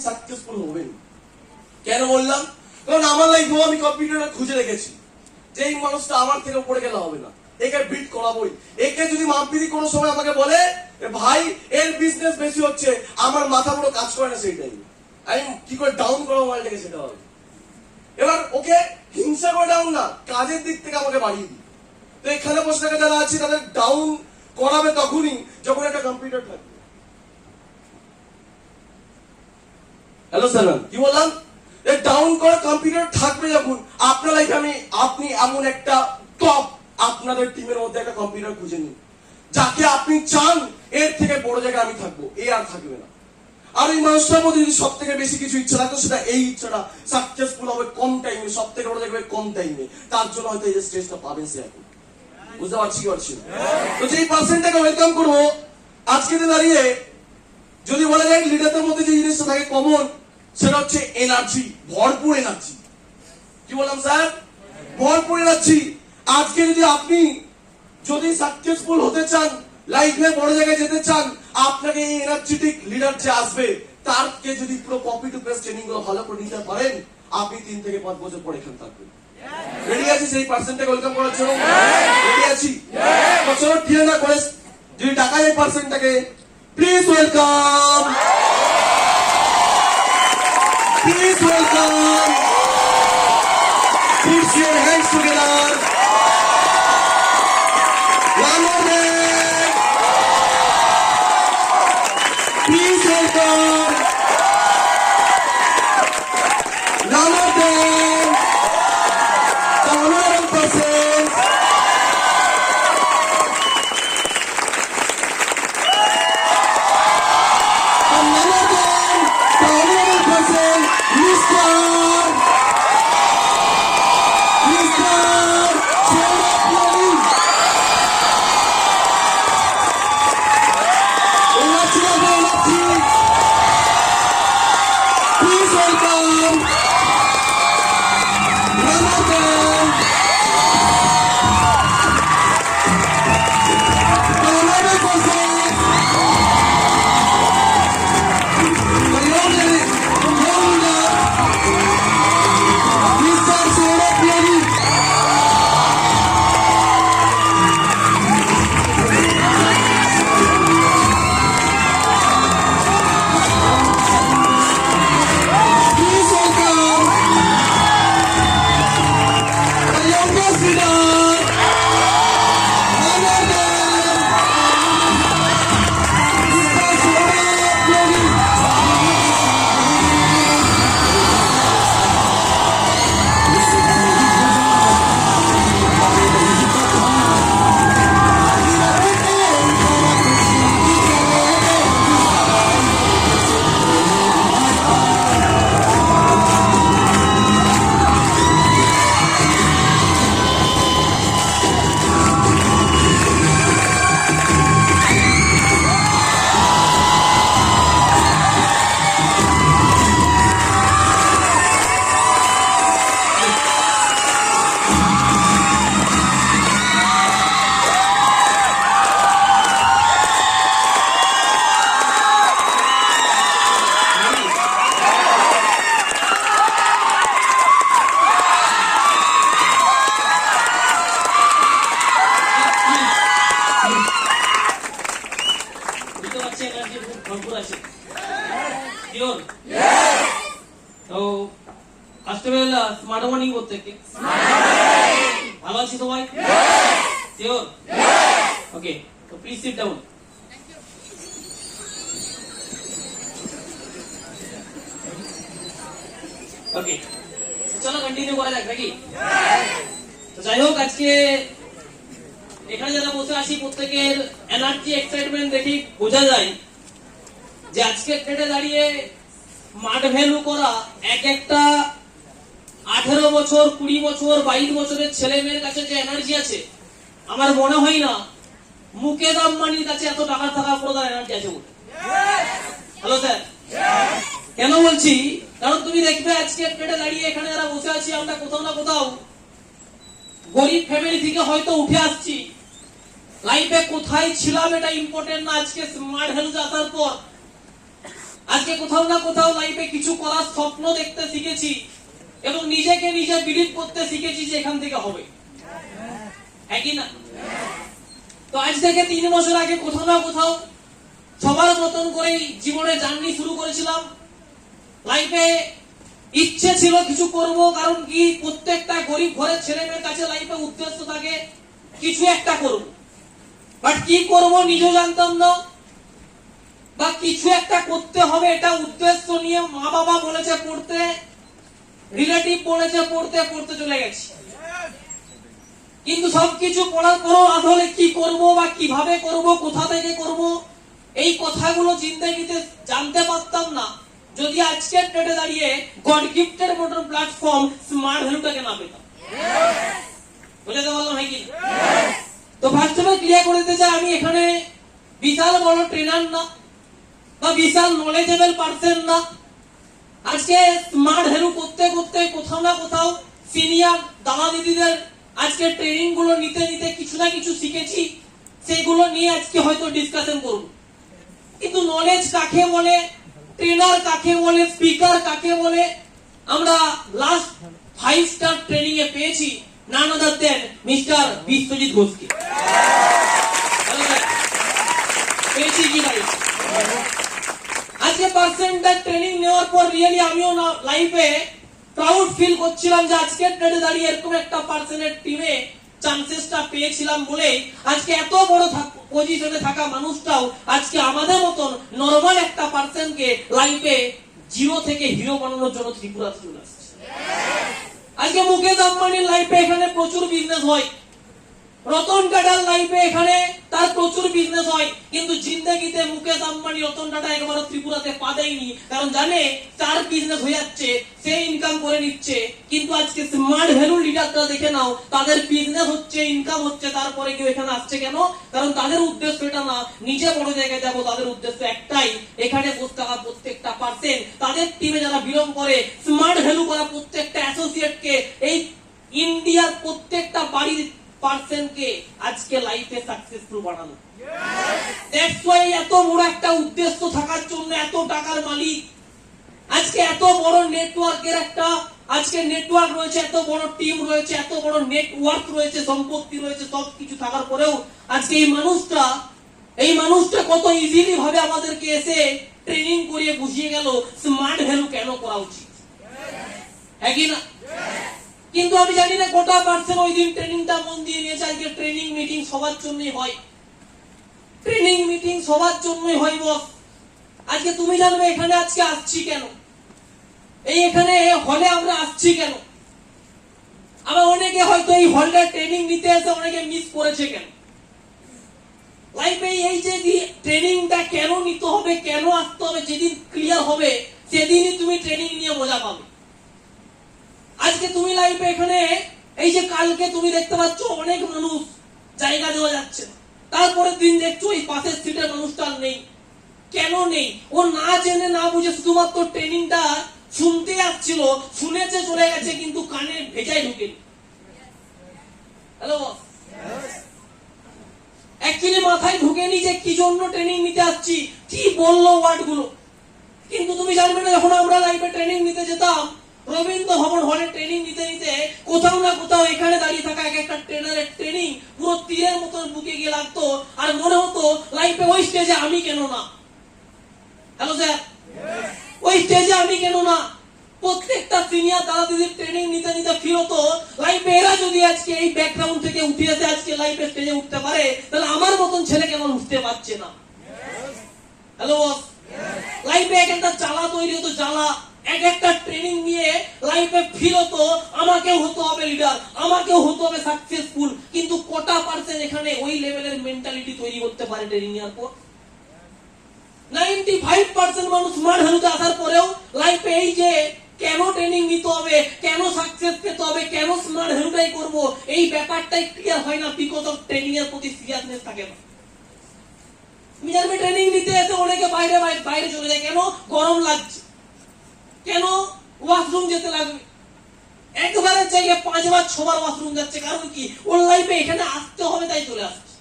Successful হবেন। কেন বললাম? কারণ আমার লাইফেও আমি কম্পিউটারে খুঁজে রেখেছি যে এই মানুষটা আমার থেকে উপরে গেলে হবে না, একে বিট করাবোই। একে যদি মাম্পিদি কোনো সময় আমাকে বলে ভাই এর বিজনেস বেশি হচ্ছে, আমার মাথা পুরো কাজ করে না সেই টাইমে, আমি কি করে ডাউন করাবো মালটাকে সেটা হবে। এবার ওকে হিংসা করে ডাউন না, কাজের দিক থেকে আমাকে বাড়িয়ে দিই। তো এখানে বসে থাকা যারা আছে তাদের ডাউন করাবে তখনই যখন একটা কম্পিউটার থাকবে। হ্যালো স্যার, কি বললাম? ডাউন করা কম্পিউটার থাকবে যখন আপনার লাইফে আপনি এমন একটা টপ আপনাদের টিমের মধ্যে একটা কম্পিউটার খুঁজে নিন যাকে আপনি চান এর থেকে বড় জায়গায় আমি থাকবো, এ আর থাকবে না। আর এই মানুষটার মধ্যে যদি সব থেকে বেশি কিছু ইচ্ছা থাকতো সেটা এই ইচ্ছাটা সাকসেসফুল হবে কম টাইমে, সব থেকে বড় জায়গায় কম টাইমে, তার জন্য হয়তো এই যে স্টেজটা পাবেন সে এখন। বুঝতে পারছি কি পারছি? তো যে পার্সেন্টটাকে ওয়েলকাম করবো আজকে দাঁড়িয়ে, যদি বলা যায় লিডারদের মধ্যে যে জিনিসটা থাকে কমন, সেটা হচ্ছে এনার্জি, ভরপুর এনার্জি। কি বললাম স্যার? ভরপুর এনার্জি। আজকে যদি আপনি যদি সাকসেসফুল হতে চান, লাইফে বড় জায়গায় যেতে চান, আপনাকে এই এনার্জেটিক লিডার যে আসবে তারকে যদি পুরো কপি টু পেস্ট ট্রেনিং গুলো ভালো করে নিতে পারেন, আপনি 3 থেকে 5 বছর পরে এখানে থাকবেন। রেডি আছি সেই পার্সেন্টটাকে ওয়েলকাম করার জন্য? রেডি আছি? চলো দিয়ে না করে যদি টাকা এই পার্সেন্টটাকে please welcome, please welcome, put your hands together, one more man, please welcome, none of them, the honorable person, and none of them, the honorable person, Mr. Please welcome none of them, the honorable person, the young leader, Mr. Saurabh Puri. Please welcome the youngest leader, none other than Mr. Saurabh Puri. ভরপুর আছে। Sure? তো first of all smart morning প্রত্যেককে। ভালো আছি সবাই? Sure? ওকে, তো please sit down. ওকে, চলো continue করা যাক নাকি? তো যাই হোক, আজকে এখানে যারা বসে আছি প্রত্যেকের এনার্জি, এক্সাইটমেন্ট দেখি বোঝা যায় যে আজকে ডেটে দাঁড়িয়ে মাঠ ভ্যালু করা এক একটা 18 বছর, 20 বছর, 22 বছরের ছেলে মেয়ের কাছে যে এনার্জি আছে, আমার মনে হয় না মুকেশ আম্বানির কাছে এত টাকা থাকা পুরো তার এনার্জি আছে বলে। হ্যালো স্যার, কেন বলছি? কারণ তুমি দেখবে আজকে ডেটে দাঁড়িয়ে এখানে যারা বসে আছি, আমরা কোথাও না কোথাও গরিব ফ্যামিলি থেকে হয়তো উঠে আসছি। লাইফে কোথায় ছিলাম এটা ইম্পর্টেন্ট না, আজকে স্মার্ট হেলথ আসার পর আজকে কোথাও না কোথাও লাইফে কিছু করার স্বপ্ন দেখতে শিখেছি এবং নিজেকে নিজে বিলিভ করতে শিখেছি যে এখান থেকে হবে, হ্যাঁ কি না? তো আজ থেকে 3 বছর আগে কোথাও না কোথাও সবার মতন করে জীবনে জার্নি শুরু করেছিলাম। লাইফে ইচ্ছে ছিল কিছু করব, কারণ কি প্রত্যেকটা গরিব ঘরের ছেলে মেয়ের কাছে লাইফে উদ্দেশ্য থাকে কিছু একটা করব, বাট কি করব নিজেও জানতাম না, বা কিছু একটা করতে হবে এটা উদ্দেশ্য নিয়ে মা বাবা বলেছে পড়তে, রিলেটিভ বলেছে পড়তে, পড়তে চলে গেছি। কিন্তু সবকিছু পড়ার পরও আসলে কি করব বা কিভাবে করব, কোথা থেকে করব, এই কথাগুলো জিন্দেগিতে জানতে পারতাম না যদি আজকের ডেটে দাঁড়িয়ে গড গিফটের মতন প্ল্যাটফর্ম স্মার্ট ভ্যালুটাকে না পেতাম। বুঝতে পারলাম, হ্যাঁ কি? তো ফার্স্টে ক্লিয়ার করে দিতে চাই, আমি এখানে বিশাল বড় ট্রেনার না বা বিশাল নলেজেবল পারসন না। আজকে স্মার্ট ভ্যালু করতে করতে কোথাও না কোথাও সিনিয়র দাদা দিদিদের আজকে ট্রেনিং গুলো নিতে নিতে কিছু না কিছু শিখেছি, সেগুলো নিয়ে আজকে হয়তো ডিসকাশন করব। কিন্তু নলেজ কাকে বলে, ট্রেনার কাকে বলে, স্পিকার কাকে বলে, আমরা লাস্ট 5 স্টার ট্রেনিং এ পেয়েছি নান আদার দেন মিস্টার বিশ্বজিৎ ঘোষকে। পেয়েছি কি ভাই? আজকে পার্সেন্টেজ ট্রেনিং নেওয়ার পর রিয়েলি আমিও না লাইফে প্রাউড ফিল করছিলাম যে আজকের ডেটে দাঁড়িয়ে এরকম একটা পার্সনের টিমে চান্সেসটা পেয়েছিলাম বলে আজকে এত বড় পজিশনে থাকা মানুষটাও আজকে আমাদের মতন নরমাল একটা পার্সনকে লাইফে জিরো থেকে হিরো বানানোর জন্য ত্রিপুরা চলে আসছে। আজকে মুকেশ আম্বানির লাইফে এখানে প্রচুর বিজনেস হয়, রতন টাটার লাইফে এখানে তার প্রচুর বিজনেস হয়, কিন্তু জিন্দেগিতে মুকেশ আম্বানি রতন টাটা একবারও ত্রিপুরাতে পা দেয়নি, কারণ জানে তার বিজনেস হয়ে যাচ্ছে, সে ইনকাম করে নিচ্ছে। কিন্তু আজকে স্মার্ট ভ্যালু লিডাররা দেখে নাও, তাদের বিজনেস হচ্ছে, ইনকাম হচ্ছে, তারপরে কেউ এখানে আসছে কেন? কারণ তাদের উদ্দেশ্য এটা না নিজে বড় জায়গায় যাবো, তাদের উদ্দেশ্য একটাই, এখানে বসে থাকা প্রত্যেকটা পার্সেন্ট, তাদের টিমে যারা বিলং করে, স্মার্ট ভ্যালু করা প্রত্যেকটা অ্যাসোসিয়েটকে, এই ইন্ডিয়ার প্রত্যেকটা বাড়ির পার্সনকে আজকে লাইফে সাকসেসফুল বানানো। দ্যাটস ওয়াই এত বড় একটা উদ্দেশ্য থাকার জন্য এত টাকার মালিক, আজকে এত বড় নেটওয়ার্কের একটা আজকে নেটওয়ার্ক রয়েছে, এত বড় টিম রয়েছে, এত বড় নেটওয়ার্ক রয়েছে, সম্পত্তি রয়েছে, সবকিছু থাকার পরেও আজকে এই মানুষটা কত ইজিলি ভাবে আমাদেরকে এসে ট্রেনিং করিয়ে বুঝিয়ে গেল স্মার্ট ভ্যালু কেন করা উচিত, হ্যাঁ কি না? কিন্তু আমি জানি না গোটা পার্সন ওই দিন ট্রেনিংটা মন দিয়ে নিয়েছে। আজকে ট্রেনিং মিটিং সবার জন্যই হয়, ট্রেনিং মিটিং সবার জন্যই হয় বস। আজকে তুমি জানবে এখানে আজকে আসছি কেন, এখানে হলে আমরা আসছি কেন। আবার অনেকে হয়তো এই হলটা ট্রেনিং নিতে এসে অনেকে মিস করেছে কেন। লাইফে এই যে ট্রেনিংটা কেন নিতে হবে, কেন আসতে হবে, যেদিন ক্লিয়ার হবে সেদিনই তুমি ট্রেনিং নিয়ে মজা পাবে। আজকে তুমি লাইফে এখানে এই যে কালকে তুমি দেখতে পাচ্ছ অনেক মানুষ জায়গা দেওয়া যাচ্ছে, তারপরে দিন দেখছো এই পাশের সিটের মানুষটা নেই। কেন নেই? ও না জেনে না বুঝে শুধুমাত্র ট্রেনিংটা শুনতে আসছিল, শুনেছে চলে গেছে, কিন্তু কানে ভেজাই ঢুকেনি। হ্যালো, অ্যাকচুয়ালি মাথায় ঢুকেনি যে কি জন্য ট্রেনিং নিতে আসছি, কি বললো ওয়ার্ড গুলো। কিন্তু তুমি জানবে না, যখন আমরা লাইফে ট্রেনিং নিতে যেতাম রবীন্দ্র ভবন হলে ট্রেনিং নিতে নিতে কোথাও না কোথাও এখানে দাঁড়িয়ে থাকা এক একটা ট্রেনারের ট্রেনিং পুরো তীরের মতন বুকে গিয়ে লাগতো, আর মনে হতো লাইফে ওই স্টেজে আমি কেন না। হ্যালো স্যার, ওই স্টেজে আমি কেন না। প্রত্যেকটা সিনিয়র দাদা দিদির ট্রেনিং নিতে নিতে ফিল হতো লাইফে এরা যদি আজকে এই ব্যাকগ্রাউন্ড থেকে উঠে এসে আজকে লাইফে স্টেজে উঠতে পারে, তাহলে আমার মতন ছেলে কেন উঠতে পারছে না। হ্যালো বস, লাইফে এক একটা জ্বালা তৈরি হতো, জ্বালা। এক একটা ট্রেনিং নিয়ে লাইফে ফিল হতো আমাকেও হতে হবে লিডার, আমাকেও হতে হবে সাকসেসফুল। কিন্তু কটা পার্সেন্ট এখানে ওই লেভেলের মেন্টালিটি তৈরি করতে পারে ট্রেনিং এর পর? 95% মানুষ স্মার্ট ভ্যালুতে আসার পরেও লাইফে এই যে কেন ট্রেনিং নিতে হবে, কেন সাকসেস পেতে হবে, কেন স্মার্ট ভ্যালুটাই করব, এই ব্যাপারটাই ক্লিয়ার হয় না, বিকজ অফ ট্রেনিং এর প্রতি সিরিয়াসনেস থাকে না। তুমি জানবে ট্রেনিং নিতে এসে অনেকে বাইরে চলে যায়, কেন? গরম লাগছে, কেন? ওয়াশরুম যেতে লাগবে, একবারের জায়গায় 5 বার 6 বার ওয়াশরুম যাচ্ছে, কারণ কি? ওর লাইফে এখানে আসতে হবে তাই চলে আসছে।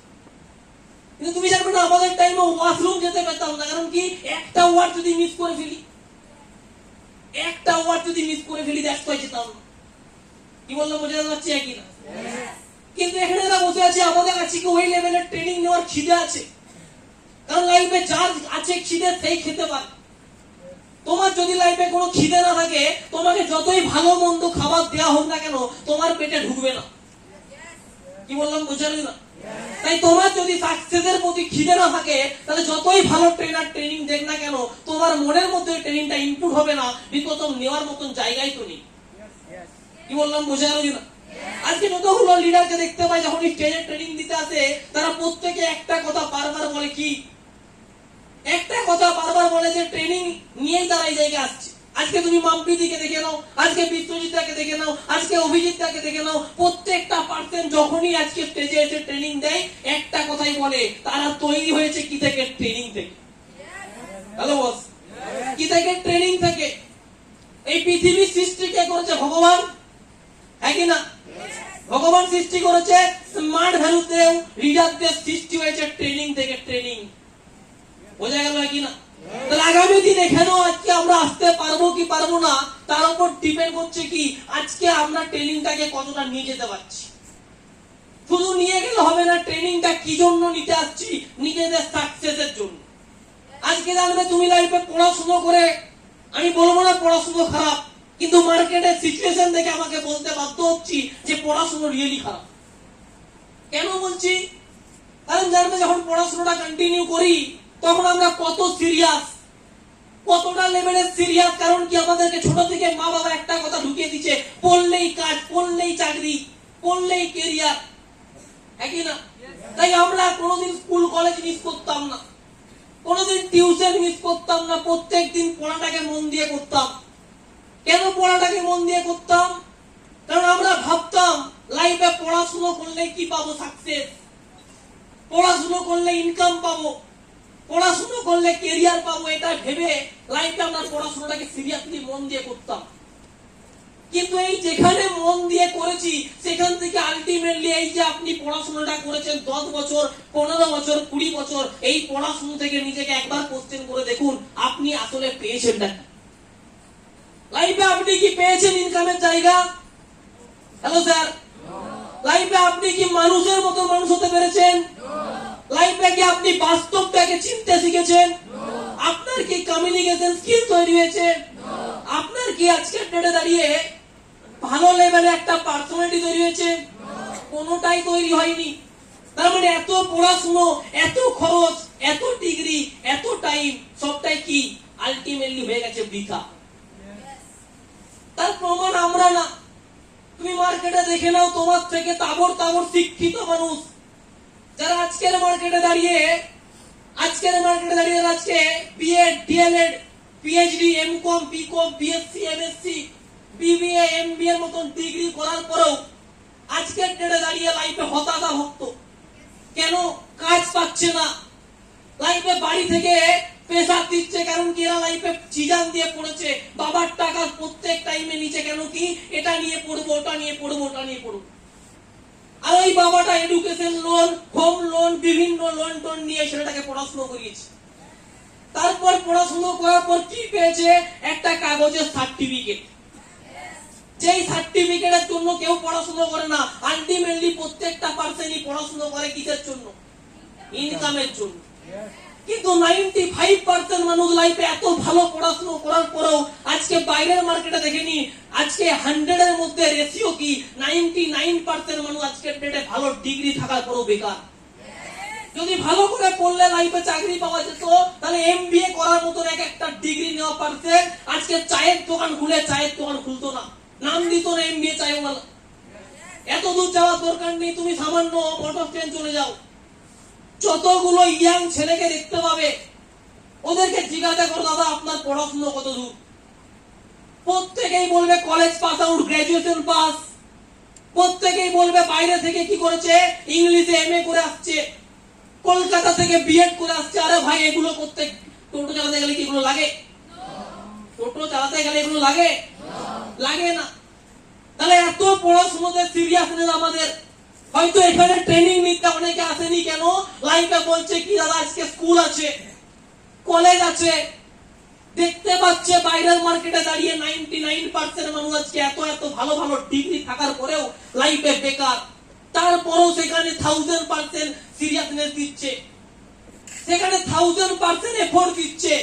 কিন্তু তুমি জানবে না আমাদের টাইমে ওয়াশরুম যেতে পেতাম না, কারণ কি একটা ওয়ার্ড যদি মিস করে ফেলি, দ্যাটস ওয়াই যেতাম না। কি বললাম বোঝা যাচ্ছে কি না? কিন্তু এখানে যারা বসে আছে আমাদের কাছে কি ওই লেভেলের ট্রেনিং নেওয়ার খিদে আছে? কারণ লাইফে যার আছে খিদে সেই খেতে পারে। তোমার যদি লাইফে কোনো খিদে না থাকে, তোমাকে যতই ভালো মন্দ খাবার দেওয়া হোক না কেন, তোমার পেটে ঢুকবে না। কি বললাম বোঝালি না? তাই তোমার যদি সাকসেসের প্রতি খিদে না থাকে, তাহলে যতই ভালো ট্রেনার ট্রেনিং দেখ না কেন, তোমার মনের মধ্যে ট্রেনিংটা ইনপুট হবে না, বিকজ নেওয়ার মতন জায়গায় তো নেই। কি বললাম বোঝালি না? আজকে যতগুলো লিডারকে দেখতে পাই যখন স্টেজে ট্রেনিং দিতে আসে, তারা প্রত্যেকে একটা কথা বারবার বলে, কি একটা কথা বারবার বলে যে ট্রেনিং নিয়েই তারা এই জায়গায় আসছে। আজকে তুমি মাম্পিদিকে দেখে নাও, আজকে বিশ্বজিৎদাকে দেখে নাও, আজকে অভিজিৎদাকে দেখে নাও, প্রত্যেকটা পার্সন যখনই আজকে স্টেজে এসে ট্রেনিং দেয় একটা কথাই বলে, তারা তৈরি হয়েছে কি থেকে? ট্রেনিং থেকে। হ্যালো বস, কি থেকে? ট্রেনিং থেকে। এই পৃথিবীর সৃষ্টি কে করেছে? ভগবান, হ্যাঁ কি না? ভগবান সৃষ্টি করেছে। স্মার্ট ভ্যালুতেও লিডারদের সৃষ্টি হয়েছে ট্রেনিং থেকে। ট্রেনিং বোঝা গেল কি না? তাহলে আগামী দিন এখানেও আজকে আমরা আসতে পারবো কি পারবো না, তার উপর ডিপেন্ড করছে কি আজকে আমরা ট্রেনিংটাকে কতটা নিয়ে যেতে পারছি। শুধু নিয়ে গেলে হবে না, ট্রেনিংটা কি জন্য নিতে আসছি? নিজেদের সাকসেসের জন্য। আজকে জানবে তুমি লাইফে পড়াশোনা করে, আমি বলবো না পড়াশোনা খারাপ, কিন্তু মার্কেটের সিচুয়েশন দেখে আমাকে বলতে বাধ্য হচ্ছি যে পড়াশোনা রিয়েলি খারাপ। কেন বলছি? কারণ জানবে যখন পড়াশোনাটা কন্টিনিউ করি, তখন আমরা কত সিরিয়াস, কতটা লেভেলের সিরিয়াস। কারণ কি আমাদেরকে ছোট থেকে মা বাবা একটা কথা ঢুকিয়ে দিচ্ছে, পড়লেই কাজ, পড়লেই চাকরি, পড়লেই কেরিয়ার, একই না? তাই আমরা কোনোদিন স্কুল কলেজ মিস করতাম না, কোনোদিন টিউশন মিস করতাম না, প্রত্যেকদিন পড়াটাকে মন দিয়ে করতাম। কেন পড়াটাকে মন দিয়ে করতাম? কারণ আমরা ভাবতাম লাইফে পড়াশুনো করলে কি পাবো? সাকসেস। পড়াশুনো করলে ইনকাম পাবো, পড়াশুনো করলে কেরিয়ার পাবো, এটা ভেবে লাইফে আমরা পড়াশোনাটাকে সিরিয়াসলি মন দিয়ে করতাম। কিন্তু এই যেখানে মন দিয়ে করেছি, সেখান থেকে আলটিমেটলি এই যে আপনি পড়াশোনাটা করেছেন 10 বছর, 15 বছর, 20 বছর, এই পড়াশোনা থেকে নিজেকে একবার কোশ্চেন করে দেখুন, আপনি আসলে পেয়েছেনটা কি? লাইফে আপনি কি পেয়েছেন ইনকামের জায়গা? হ্যালো স্যার, লাইফে আপনি কি মানুষের মতো মানুষ হতে পেরেছেন? লাইফে কি আপনি বাস্তবটাকে চিনতে শিখেছেন? আপনার কি কমিউনিকেশন স্কিল তৈরি হয়েছে? আপনার কি আজকের ডেটে দাঁড়িয়ে ভালো লেভেলে একটা পার্সোনালিটি তৈরি হয়েছে? কোনোটাই তৈরি হয়নি। তার মানে এত পড়াশুনো, এত খরচ, এত ডিগ্রি, এত টাইম, সবটাই কি আলটিমেটলি হয়ে গেছে বৃথা। তার প্রমাণ আমরা না। তুমি মার্কেটে দেখে নাও, তোমার থেকে তাবড় তাবড় শিক্ষিত মানুষ যারা আজকের মার্কেটে দাঁড়িয়ে আজকে BEd, DElEd, PhD, MCom, BCom, BSc, MSc, BBA, MBA এর মতন ডিগ্রি করার পরেও আজকের ডেটে দাঁড়িয়ে লাইফে হতাশা ভুক্ত। কেন? কাজ পাচ্ছে না। লাইফে বাড়ি থেকে প্রেসার দিচ্ছে, কারণ কি এরা লাইফে চিজান দিয়ে পড়েছে, বাবার টাকা প্রত্যেক টাইমে নিচে, কেন কি এটা নিয়ে পড়বো, ওটা নিয়ে পড়বো, ওটা নিয়ে পড়বো। আর ওই বাবাটা এডুকেশন লোন, হোম লোন, বিভিন্ন লোন টোন নিয়ে ছেলেটাকে পড়াশোনা করিয়েছে। তারপর পড়াশোনা করার পর কি পেয়েছে? একটা কাগজের সার্টিফিকেট। যেই সার্টিফিকেটের জন্য কেউ পড়াশোনা করে না। আলটিমেটলি প্রত্যেকটা পার্সনই পড়াশোনা করে কিসের জন্য? ইনকামের জন্য। কিন্তু 95% মানুষ লাইফে এত ভালো পড়াশোনা করার পরেও আজকে বাইরের মার্কেটে দেখেনি, আজকে 100 এর মধ্যে রেশিও কি 99% মানুষ আজকের ডেটে ভালো ডিগ্রি থাকার পরেও বেকার। যদি ভালো করে পড়লে লাইফে চাকরি পাওয়া যেত, তাহলে এমবিএ করার মতন একটা ডিগ্রি নেওয়া পারতেন, আজকে চায়ের দোকান খুলে চায়ের দোকান খুলতো না, নাম দিত না এমবিএ চায়ওয়ালা। এত দূর যাওয়ার দরকার নেই, তুমি সামান্য মোটর ট্রেন চলে যাও, যতগুলো ইয়াং ছেলেকে দেখতে পাবে, ওদেরকে জিজ্ঞাসা করো, দাদা আপনার পড়াশোনা কত দূর? প্রত্যেকেই বলবে college pass out, graduation pass. প্রত্যেকেই বলবে বাইরে থেকে কি করেছে, ইংলিশে এমএ করে আসছে, কলকাতা থেকে বিএড করে আসছে। আরে ভাই, এগুলো করতে টোটো চালাতে গেলে কি এগুলো লাগে? টোটো চালাতে গেলে এগুলো লাগে? লাগে না। তাহলে এত পড়াশোনাতে সিরিয়াসনেস আমাদের, হয়তো এখানে ট্রেনিং নিতে অনেকে আসেনি কেন, লাইফে বলছে কি দাদা আজকে স্কুল আছে, কলেজ আছে, দেখতে পাচ্ছে বাইরের মার্কেটে দাঁড়িয়ে 99% মানুষ আজকে এত এত ভালো ভালো ডিগ্রি থাকার পরেও লাইফে বেকার। তারপরও সেখানে 1000% সিরিয়াসনেস দিচ্ছে, সেখানে 1000% এফোর্ট দিচ্ছে।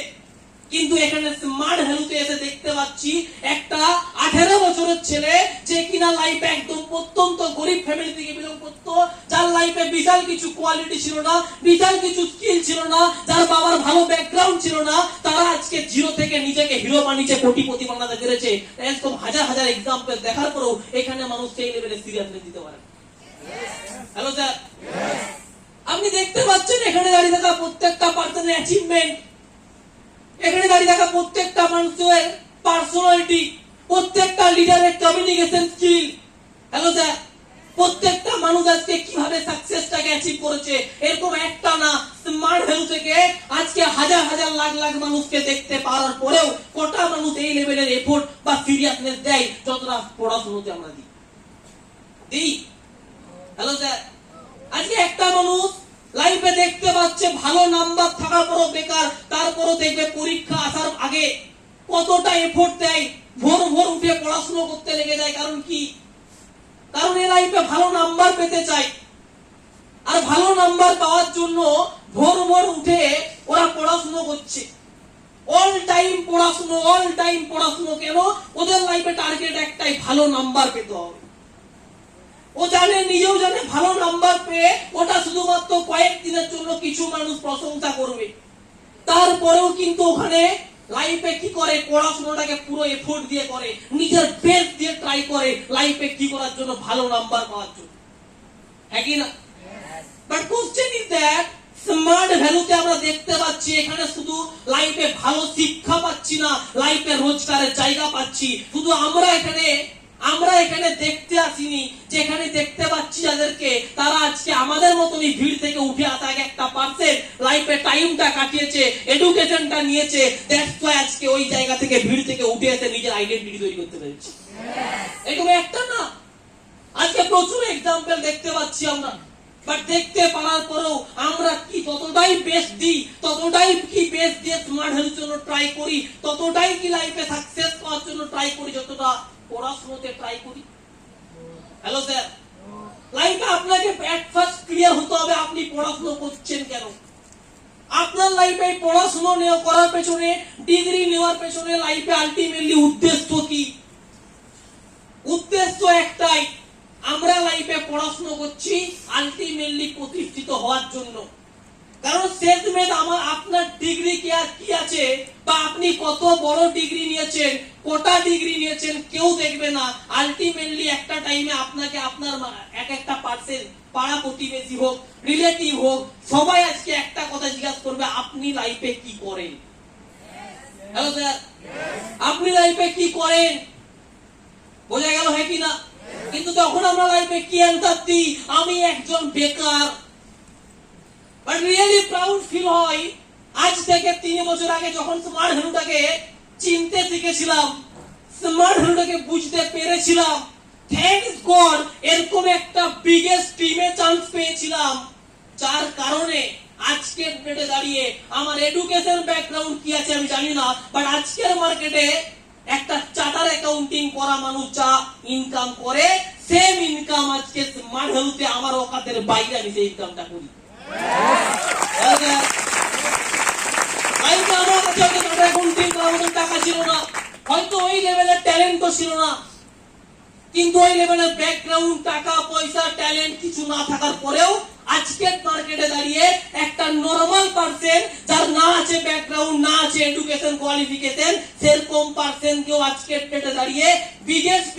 কিন্তু এখানে স্মার্ট ভ্যালুতে এসে দেখতে পাচ্ছি একটা 18 বছরের ছেলে যে কিনা লাইফে একদম অত্যন্ত গরিব ফ্যামিলি থেকে বিলং করতো, যার লাইফে বিশাল কিছু কোয়ালিটি ছিল না, বিশাল কিছু স্কিল ছিল না, যার বাবার ভালো ব্যাকগ্রাউন্ড ছিল না, তারা আজকে জিরো থেকে নিজেকে হিরো বানিয়েছে, কোটিপতি বানাতে পেরেছে। এরকম হাজার হাজার এক্সাম্পল দেখার পরেও এখানে মানুষ সেই লেভেলে সিরিয়াসনেস দিতে পারে। হ্যালো স্যার, আপনি দেখতে পাচ্ছেন এখানে দাঁড়িয়ে থাকা প্রত্যেকটা পার্সনের অ্যাচিভমেন্ট, এখানে দাঁড়িয়ে থাকা প্রত্যেকটা মানুষের পার্সোনালিটি, প্রত্যেকটা লিডারের কমিউনিকেশন স্কিল। হ্যালো স্যার, প্রত্যেকটা মানুষ আজকে কিভাবে সাকসেসটাকে অ্যাচিভ করেছে, এরকম একটা না, স্মার্ট ভ্যালু থেকে আজকে হাজার হাজার লাখ লাখ মানুষকে দেখতে পারার পরেও কটা মানুষ এই লেভেলের এফোর্ট বা সিরিয়াসনেস দেয় যতটা পড়াশোনাতে আমরা দিই। হ্যালো স্যার, আজকে একটা মানুষ লাইফে দেখতে পাচ্ছে ভালো নাম্বার থাকার পরও বেকার, তারপরও দেখবে পরীক্ষা আসার আগে কতটা এফোর্ট দেয়, ভোর ভোর উঠে পড়াশোনা করতে লেগে যায়। কারণ কি? কারণ এই লাইফে ভালো নাম্বার পেতে চায়, আর ভালো নাম্বার পাওয়ার জন্য ভোর ভোর উঠে ওরা পড়াশোনা করছে। অল টাইম পড়াশোনা, অল টাইম পড়াশোনা। কেন? ওদের লাইফে টার্গেট একটাই, ভালো নাম্বার পেতে হবে। ও জানে, নিজেও জানে ভালো নাম্বার পেয়ে ওটা শুধুমাত্র কয়েকদিনের জন্য কিছু মানুষ প্রশংসা করবে, তারপরেও কিন্তু ওখানে লাইফে কি করে, পড়াশোনাটাকে পুরো এফোর্ট দিয়ে করে, নিজের বেস্ট দিয়ে ট্রাই করে লাইফে কি করার জন্য, ভালো নাম্বার পাওয়ার জন্য। হ্যাঁ কি না? But question is that smart ভ্যালুতে আমরা দেখতে পাচ্ছি এখানে শুধু লাইফে ভালো শিক্ষা পাচ্ছি না, লাইফে রোজগারের জায়গা পাচ্ছি। শুধু আমরা এখানে দেখতে আসিনি, যেখানে দেখতে পাচ্ছি যাদেরকে, তারা আজকে আমাদের মতনই ভিড় থেকে উঠে আসা একটা পার্সেন্ট লাইফে টাইমটা কাটিয়েছে, এডুকেশনটা নিয়েছে। দ্যাটস ওয়াই আজকে ওই জায়গা থেকে ভিড় থেকে উঠে এসে নিজের আইডেন্টিটি তৈরি করতে পেরেছে। এরকম একটা না, আজকে প্রচুর এক্সাম্পল দেখতে পাচ্ছি আমরা। বাট দেখতে পারার পরেও আমরা কি ততটাই বেস্ট দিই, ততটাই কি বেস্ট দিয়ে স্মার্ট হেলথের জন্য ট্রাই করি, ততটাই কি লাইফে সাকসেস পাওয়ার জন্য ট্রাই করি যতটা পড়াশোনাতে ট্রাই করি? হ্যালো স্যার, লাইফে আপনাকে এট ফার্স্ট ক্লিয়ার হতে হবে আপনি পড়াশোনা করছেন কেন। আপনার লাইফে পড়াশোনা নেওয়া করার পেছনে, ডিগ্রি নেওয়ার পেছনে লাইফে আলটিমেটলি উদ্দেশ্য কি? উদ্দেশ্য একটাই, আমরা লাইফে পড়াশোনা করছি আলটিমেটলি প্রতিষ্ঠিত হওয়ার জন্য। কারণ শেষমেশ আপনার ডিগ্রি কি আছে, বা আপনি কত বড় ডিগ্রি নিয়েছেন, কটা ডিগ্রি নিয়েছেন, কেউ দেখবে না। আলটিমেটলি একটা টাইমে আপনাকে আপনার একটা পার্সেন্ট, পাড়া প্রতিবেশী হোক, রিলেটিভ হোক, সবাই আজকে একটা কথা জিজ্ঞাসা করবে, আপনি লাইফে কি করেন? হ্যালো স্যার, আপনি লাইফে কি করেন? বোঝা গেল হ্যাঁ কি না? কিন্তু তখন আমরা লাইফে কি অ্যান্সার দিই? আমি একজন বেকার। বাট রিয়েলি প্রাউড ফিল হয় আজ থেকে 3 বছর আগে যখন স্মার্ট ভ্যালুটাকে চিনতে শিখেছিলাম, স্মার্ট ভ্যালুটাকে বুঝতে পেরেছিলাম। থ্যাঙ্কস গড এরকম একটা বিগেস্ট টিমে চান্স পেয়েছিলাম, যার কারণে আজকের ডেটে দাঁড়িয়ে আমার এডুকেশন ব্যাকগ্রাউন্ড কি আছে আমি জানি না, বাট আজকের মার্কেটে একটা চার্টার অ্যাকাউন্টিং করা মানুষ যা ইনকাম করে, সেম ইনকাম আজকে স্মার্ট ভ্যালুতে আমার অকাতের বাইরে আমি সেই ইনকামটা করি। আমার কাছে চার্টার অ্যাকাউন্টিং করার মতন টাকা ছিল না, হয়তো ওই লেভেলের ট্যালেন্টও ছিল না, কিন্তু ওই লেভেলের ব্যাকগ্রাউন্ড, টাকা পয়সা, ট্যালেন্ট কিছু না থাকার পরেও আজকের মার্কেটে দাঁড়িয়ে একটা নরমাল পার্সন যার না আছে ব্যাকগ্রাউন্ড, না আছে এডুকেশন কোয়ালিফিকেশন, সেরকম পার্সন কেউ আজকের ডেটে দাঁড়িয়ে বিগেস্ট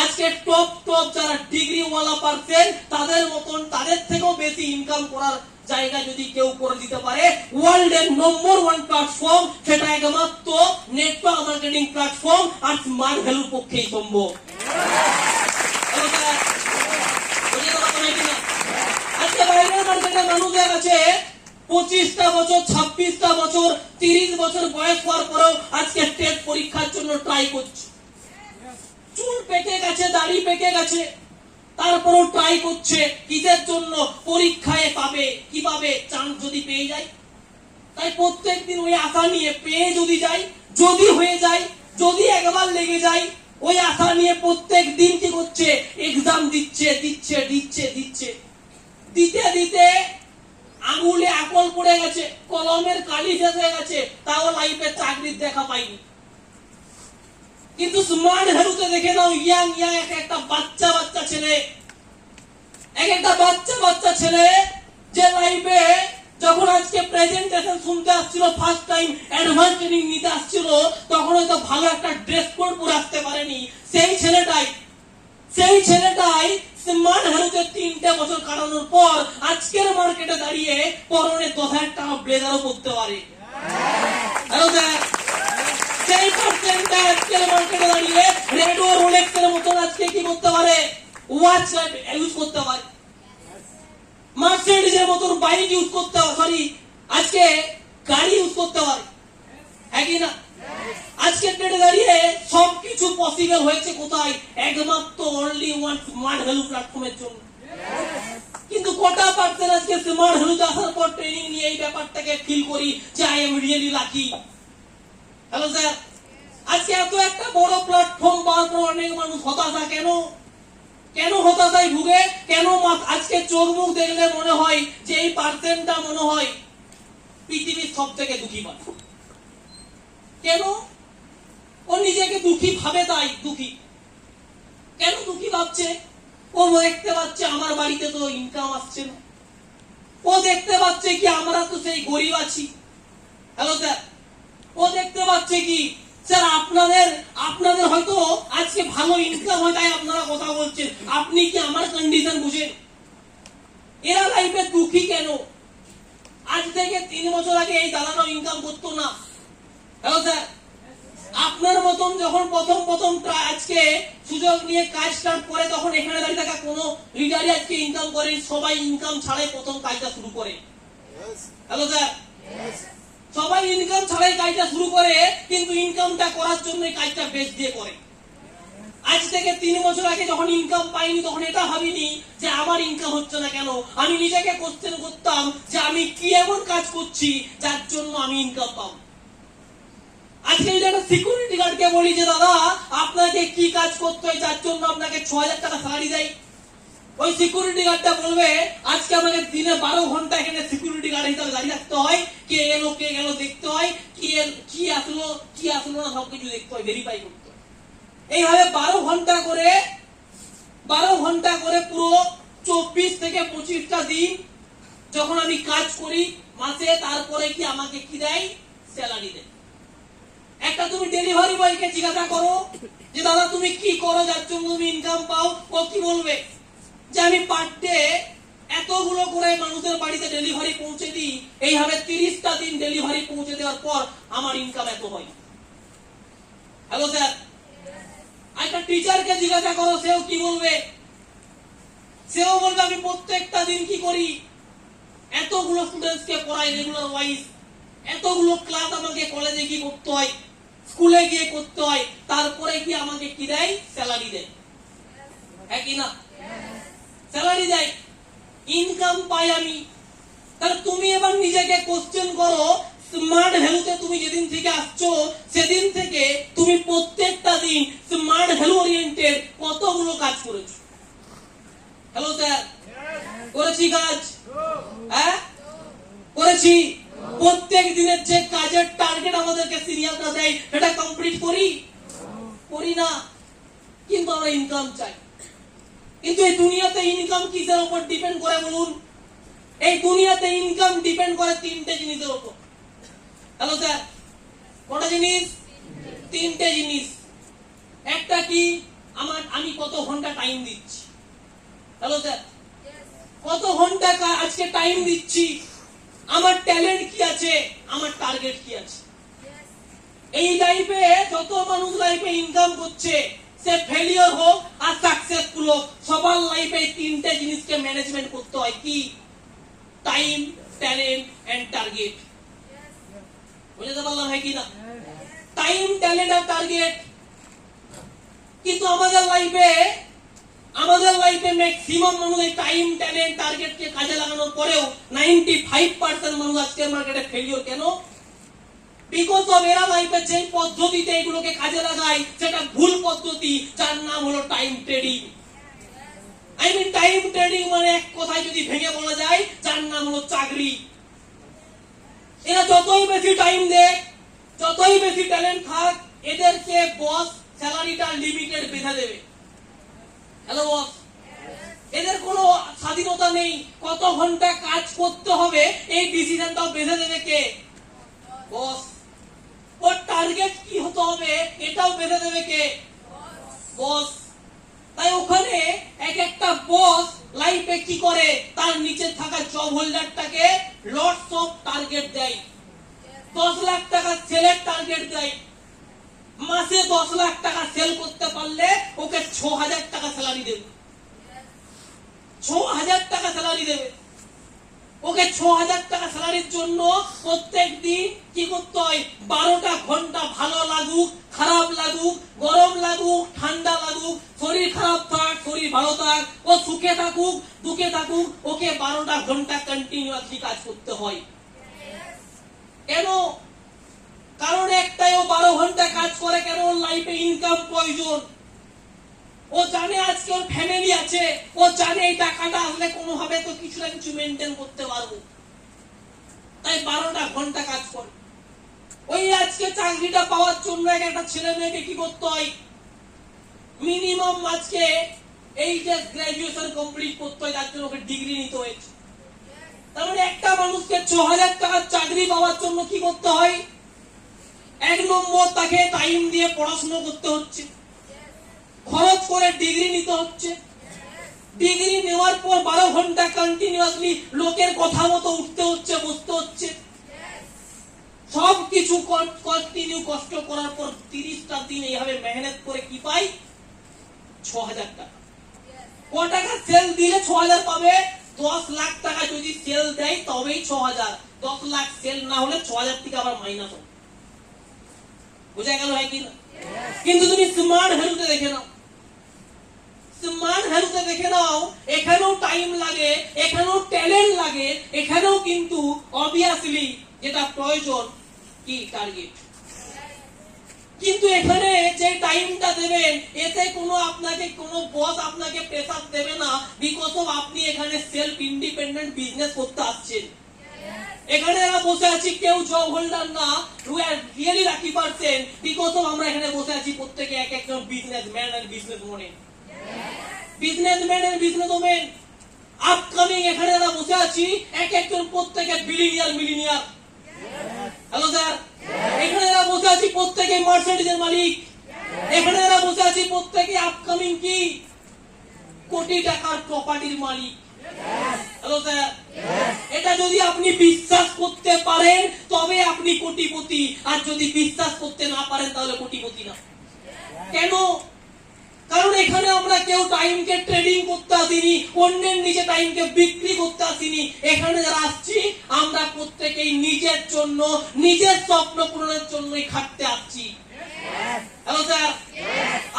আজকে টপ যারা ডিগ্রি ওয়ালা পার্সন, তাদের মতন, তাদের থেকেও বেশি ইনকাম করার জায়গা যদি কেউ করে দিতে পারে, ওয়ার্ল্ডের নম্বর 1 প্ল্যাটফর্ম, সেটা একমাত্র নেটওয়ার্ক মার্কেটিং প্ল্যাটফর্ম আর স্মার্ট ভ্যালুর পক্ষেই সম্ভব। আজকে বাইরের মার্কেটে মানুষের কাছে 25টা বছর, 26টা বছর, 30 বছর বয়স হওয়ার পরেও আজকে টেট পরীক্ষার জন্য ট্রাই করছে। চুল পেকে গেছে, দাড়ি পেকে গেছে, তারপরও ট্রাই করছে কিসের জন্য? পরীক্ষায় পাবে, কিভাবে চান্স যদি পেয়ে যায়। তাই প্রত্যেকদিন ওই আশা নিয়ে পেয়ে যদি যাই, যদি হয়ে যায়, যদি একবার লেগে যায়, ওই আশা নিয়ে প্রত্যেক দিন কি করছে? এক্সাম দিচ্ছে দিচ্ছে দিচ্ছে দিচ্ছে, দিতে দিতে আঙুলে আকল পড়ে গেছে, কলমের কালি শেষ হয়ে গেছে, তাও লাইফে চাকরির দেখা পাইনি। কিন্তু স্মার্ট হেলুতে দেখে নাও, ইয়াং ইয়াং একটা বাচ্চা বাচ্চা ছেলে, একটা বাচ্চা বাচ্চা ছেলে যে লাইফে যখন আজকে প্রেজেন্টেশন শুনতে আসছিল, ফার্স্ট টাইম অ্যাডভান্স ট্রেনিং নিতে আসছিল, তখন হয়তো ভালো একটা ড্রেস কোড পরে আসতে পারেনি। সেই ছেলেটাই স্মার্ট হেলুতে 3টে বছর কাটানোর পর আজকের মার্কেটে দাঁড়িয়ে পরনে 10,000 টাকা ব্লেজারও পরতে পারে। হ্যালো স্যার, সেই পার্সেন্টটা আজকের মার্কেটে দাঁড়িয়ে রেডো রোলেক্স এর মতন আজকে কি করতে পারে? ওয়াচ ইউজ করতে পারে, মার্সিডিজের মতন বাইক ইউজ করতে পারে, সরি আজকে গাড়ি ইউজ করতে পারে, হ্যাঁ কি না? আজকের ডেটে দাঁড়িয়ে সবকিছু পসিবল হয়েছে কোথায়? একমাত্র অনলি ওয়ান স্মার্ট ভ্যালু প্ল্যাটফর্মের জন্য। কিন্তু কটা পার্সেন্ট আজকে স্মার্ট ভ্যালুতে আসার পর ট্রেনিং নিয়ে এই ব্যাপারটাকে ফিল করি যে I am really lucky? Hello sir, আজকে এত একটা বড় প্ল্যাটফর্ম পাওয়ার পর অনেক মানুষ হতাশা। কেন হতাশায় ভুগে? কেন আজকে চোখ মুখ দেখলে মনে হয় যে এই পার্সেন্টটা মনে হয় পৃথিবীর সব থেকে দুঃখী মানুষ? কেন? ও নিজেকে দুঃখী ভাবে, তাই দুঃখী। কেন দুঃখী ভাবছে? ও দেখতে পাচ্ছে আমার বাড়িতে তো ইনকাম আসছে না, ও দেখতে পাচ্ছে কি আমরা তো সেই গরিব আছি। হ্যালো স্যার, ও দেখতে পাচ্ছে কি স্যার আপনাদের হয়তো আজকে ভালো ইনকাম হয় তাই আপনারা কথা বলছেন, আপনি কি আমার কন্ডিশন বুঝেন? এরা লাইফে দুঃখী কেন? আজ থেকে 3 বছর আগে এই দাদাটাও ইনকাম করতো না। হ্যালো স্যার, আপনার মতন যখন প্রথম আজকে সুযোগ নিয়ে কাজ স্টার্ট করে, তখন এখানে দাঁড়িয়ে থাকা কোনো লিডারই আজকে ইনকাম করে, সবাই ইনকাম ছাড়াই প্রথম কাজটা শুরু করে। হ্যালো স্যার, সবাই ইনকাম ছাড়াই কাজটা শুরু করে, কিন্তু ইনকামটা করার জন্য কাজটা বেশ দিয়ে করে। আজ থেকে 3 বছর আগে যখন ইনকাম পাইনি, তখন এটা ভাবিনি যে আমার ইনকাম হচ্ছে না কেন। আমি নিজেকে কোশ্চেন করতাম যে আমি কি এমন কাজ করছি যার জন্য আমি ইনকাম পাবো। আজকে যদি একটা সিকিউরিটি গার্ডকে বলি যে দাদা আপনাকে কি কাজ করতে হয় যার জন্য আপনাকে 6,000 টাকা স্যালারি দেয়, ওই সিকিউরিটি গার্ডটা বলবে আজকে আমাকে দিনে 12 ঘন্টা এখানে সিকিউরিটি গার্ড হিসেবে দাঁড়িয়ে থাকতে হয়, কে এলো কে গেল দেখতে হয়, কি আসলো না সবকিছু দেখতে হয়, ভেরিফাই করতে হয়। এইভাবে 12 ঘন্টা করে পুরো 24 থেকে 25টা দিন যখন আমি কাজ করি মাসে, তারপরে কি আমাকে কি দেয়? স্যালারি দেয়। একটা তুমি ডেলিভারি বয়কে জিজ্ঞাসা করো যে দাদা তুমি কি করো যার জন্য তুমি ইনকাম পাও, ও কি বলবে? যে আমি পার ডে এতগুলো করে মানুষের বাড়িতে ডেলিভারি পৌঁছে দিই, এইভাবে 30টা দিন ডেলিভারি পৌঁছে দেওয়ার পর আমার ইনকাম এত হয়। হ্যালো স্যার, একটা টিচারকে জিজ্ঞাসা করো, সেও কি বলবে? সেও বলবে আমি প্রত্যেকটা দিন কি করি, এতগুলো স্টুডেন্টসকে পড়াই রেগুলার ওয়াইজ, এতগুলো ক্লাস আমাকে কলেজে গিয়ে করতে হয়, স্কুলে গিয়ে করতে হয়, তারপরে কি আমাকে কি দেয়? স্যালারি দেয়, হ্যাঁ কি না? স্যালারি দেয়, ইনকাম পাই আমি। তাহলে তুমি এবার নিজেকে কোশ্চেন করো, স্মার্ট ভ্যালুতে তুমি যেদিন থেকে আসছো সেদিন থেকে তুমি প্রত্যেকটা দিন স্মার্ট ভ্যালু ওরিয়েন্টেড কতগুলো কাজ করেছো? হ্যালো স্যার, করেছি কাজ? হ্যাঁ করেছি। প্রত্যেক দিনের যে কাজের টার্গেট আমাদেরকে সিনিয়ররা দেয় সেটা কমপ্লিট করি না, কিন্তু আমরা ইনকাম চাই। কিন্তু এই দুনিয়াতে ইনকাম কিসের উপর ডিপেন্ড করে বলুন? এই দুনিয়াতে ইনকাম ডিপেন্ড করে 3টে জিনিসের উপর। হ্যালো স্যার, কটা জিনিস? 3টে জিনিস। একটা কি, আমি কত ঘন্টা টাইম দিচ্ছি। হ্যালো স্যার, কত ঘন্টা আজকে টাইম দিচ্ছি, আমার ট্যালেন্ট কি আছে, আমার টার্গেট কি আছে। এই লাইফে যত মানুষ লাইফে ইনকাম করছে, সে ফেলিওর হোক আর সাকসেসফুল হোক, সবার লাইফে 3টে জিনিসকে ম্যানেজমেন্ট করতে হয়। কি? Time, talent and target. বুঝতে পারলাম, হ্যাঁ কি না? টাইম, ট্যালেন্ট আর টার্গেট। কিন্তু আমাদের লাইফে আমাদের লাইফে ম্যাক্সিমাম মানুষ এই টাইম ট্যালেন্ট টার্গেটকে কাজে লাগানোর পরেও 95% মানুষ আজকের মার্কেটে ফেলিওর। কেন? বিকজ অফ এরা লাইফে যে পদ্ধতিতে এগুলোকে কাজে লাগায় সেটা ভুল পদ্ধতি, যার নাম হলো time trading. I mean time trading মানে এক কথায় যদি ভেঙে বলা যায়, যার নাম হলো চাকরি। এরা যতই বেশি টাইম দেয়, যতই বেশি ট্যালেন্ট থাক, এদেরকে বস স্যালারিটা লিমিটেড বেঁধে দেবে। হ্যালো বস, এদের কোনো স্বাধীনতা নেই, কত ঘন্টা কাজ করতে হবে এই ডিসিশনটাও বেঁধে দেবে কে? বস। ওর টার্গেট কি হতে হবে এটাও বেঁধে দেবে কে? বস। তাই ওখানে এক একটা বস লাইফে কি করে, তার নিচে থাকা জব হোল্ডারটাকে লটস অফ টার্গেট দেয়। 10 লাখ টাকা সেলের টার্গেট দেয়। মাসে 10 লাখ টাকা সেল করতে পারলে ওকে 6000 টাকা স্যালারি দেবে। 6000 টাকা স্যালারি দেবে ওকে। 6000 টাকা স্যালারির জন্য প্রত্যেক দিন কি করতে হয়? 12টা ঘন্টা, ভালো লাগুক খারাপ লাগুক, গরম লাগুক ঠান্ডা লাগুক, শরীর খারাপ থাক শরীর ভালো থাক, ও সুখে থাকুক দুঃখে থাকুক, ওকে 12টা ঘন্টা কন্টিনিউয়াসলি কাজ করতে হয়। কেন? কারণ একটাই, ও 12 ঘন্টা কাজ করে কেন? ওর লাইফে ইনকাম প্রয়োজন। ও জানে আজকে ওর ফ্যামিলি আছে, ও জানে এই টাকাটা আসলে কোনোভাবে তো কিছু না কিছু মেনটেন করতে পারবো, তাই 12টা ঘন্টা কাজ করে। ওই আজকে চাকরিটা পাওয়ার জন্য একটা ছেলে মেয়েকে কি করতে হয়? মিনিমাম আজকে এই যে গ্রাজুয়েশন কমপ্লিট করতে হয়, তার জন্য ওকে ডিগ্রি নিতে হয়েছে। তার মানে একটা মানুষকে 6000 টাকার চাকরি পাওয়ার জন্য কি করতে হয়? 1 নম্বর, তাকে টাইম দিয়ে পড়াশোনা করতে হচ্ছে, খরচ করে ডিগ্রি নিতে হচ্ছে। ডিগ্রি নেওয়ার পর 12 ঘন্টা কন্টিনিউয়াসলি লোকের কথা মতো উঠতে হচ্ছে, বসতে হচ্ছে, সবকিছু কন্টিনিউ কষ্ট করার পর 30টা দিন এইভাবে মেহনত করে কি পাই? 6000 টাকা। ক টাকা সেল দিলে 6000 পাবে? 10 লাখ টাকা যদি সেল দেয় তবেই 6000। 10 লাখ সেল না হলে 6000 থেকে আবার মাইনাস হবে। বুঝা গেল হয় কি না? কিন্তু তুমি স্মার্ট ভ্যালুতে দেখে নাও, স্মার্ট ভ্যালুতে দেখে নাও, এখানেও টাইম লাগে, এখানেও ট্যালেন্ট লাগে, এখানেও কিন্তু অবভিয়াসলি যেটা প্রয়োজন কি? টার্গেট। কিন্তু এখানে যে টাইমটা দেবেন, এতে কোনো আপনাকে কোনো বস আপনাকে প্রেসার দেবে না, বিকজ অফ আপনি এখানে সেলফ ইন্ডিপেন্ডেন্ট বিজনেস করতে আসছেন। এখানে আমরা বসে আছি কেউ জব হোল্ডার না, we are really lucky person, because of আমরা এখানে বসে আছি প্রত্যেকে এক একজন businessman and businesswoman. Businessman and businesswoman upcoming এখানে আমরা বসে আছি এক একজন প্রত্যেকে বিলিয়নিয়ার মিলিয়নিয়ার। হ্যালো স্যার, এখানে আমরা বসে আছি প্রত্যেকে মার্সিডিজের মালিক। এখানে আমরা বসে আছি প্রত্যেকে আপকামিং কি কোটি টাকার প্রপার্টির মালিক। হ্যালো স্যার, এটা যদি আপনি বিশ্বাস করতে পারেন তবে আপনি কোটিপতি, আর যদি বিশ্বাস করতে না পারেন তাহলে কোটিপতি না। কেন? কারণ এখানে আমরা কেউ টাইমকে ট্রেডিং করতে আসিনি, অন্যের নিচে টাইমকে বিক্রি করতে আসিনি। এখানে যারা আসছি আমরা প্রত্যেকেই নিজের জন্য, নিজের স্বপ্ন পূরণের জন্যই খাটতে আসছি। হ্যালো স্যার,